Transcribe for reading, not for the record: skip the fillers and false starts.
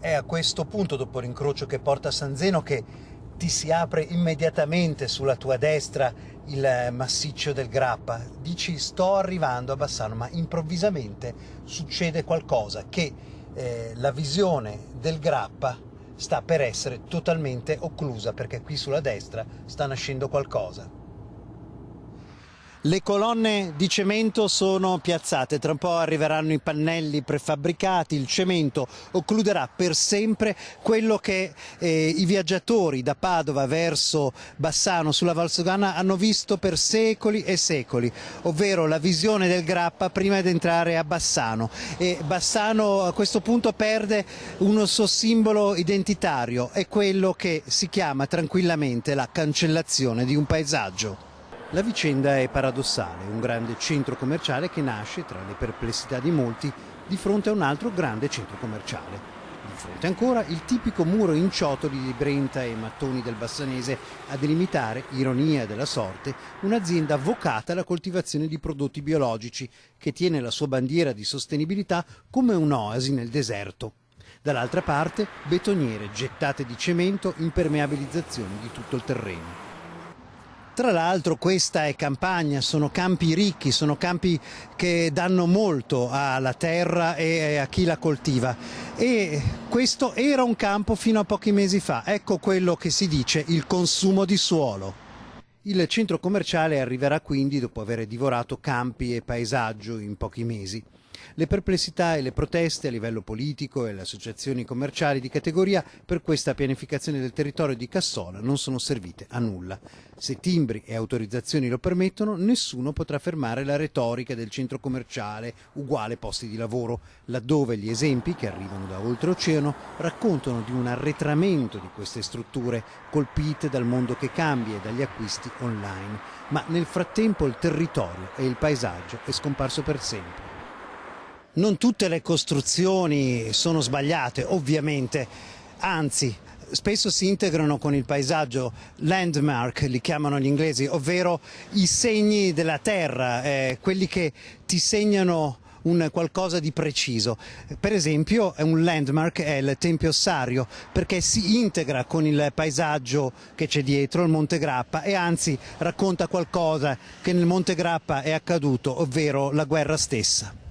È a questo punto, dopo l'incrocio che porta a San Zeno, che ti si apre immediatamente sulla tua destra il massiccio del Grappa. Dici sto arrivando a Bassano, ma improvvisamente succede qualcosa, che la visione del Grappa sta per essere totalmente occlusa, perché qui sulla destra sta nascendo qualcosa. Le colonne di cemento sono piazzate, tra un po' arriveranno i pannelli prefabbricati, il cemento occluderà per sempre quello che i viaggiatori da Padova verso Bassano sulla Valsugana hanno visto per secoli e secoli, ovvero la visione del Grappa prima di entrare a Bassano. E Bassano a questo punto perde un suo simbolo identitario, è quello che si chiama tranquillamente la cancellazione di un paesaggio. La vicenda è paradossale, un grande centro commerciale che nasce, tra le perplessità di molti, di fronte a un altro grande centro commerciale. Di fronte ancora il tipico muro in ciotoli di Brenta e mattoni del Bassanese a delimitare, ironia della sorte, un'azienda vocata alla coltivazione di prodotti biologici che tiene la sua bandiera di sostenibilità come un'oasi nel deserto. Dall'altra parte betoniere gettate di cemento, impermeabilizzazione di tutto il terreno. Tra l'altro questa è campagna, sono campi ricchi, sono campi che danno molto alla terra e a chi la coltiva, e questo era un campo fino a pochi mesi fa. Ecco quello che si dice il consumo di suolo. Il centro commerciale arriverà quindi dopo aver divorato campi e paesaggio in pochi mesi. Le perplessità e le proteste a livello politico e le associazioni commerciali di categoria per questa pianificazione del territorio di Cassola non sono servite a nulla. Se timbri e autorizzazioni lo permettono, nessuno potrà fermare la retorica del centro commerciale uguale posti di lavoro, laddove gli esempi che arrivano da oltreoceano raccontano di un arretramento di queste strutture colpite dal mondo che cambia e dagli acquisti online. Ma nel frattempo il territorio e il paesaggio è scomparso per sempre. Non tutte le costruzioni sono sbagliate, ovviamente, anzi, spesso si integrano con il paesaggio, landmark li chiamano gli inglesi, ovvero i segni della terra, quelli che ti segnano un qualcosa di preciso. Per esempio un landmark è il Tempio Ossario, perché si integra con il paesaggio che c'è dietro, il Monte Grappa, e anzi racconta qualcosa che nel Monte Grappa è accaduto, ovvero la guerra stessa.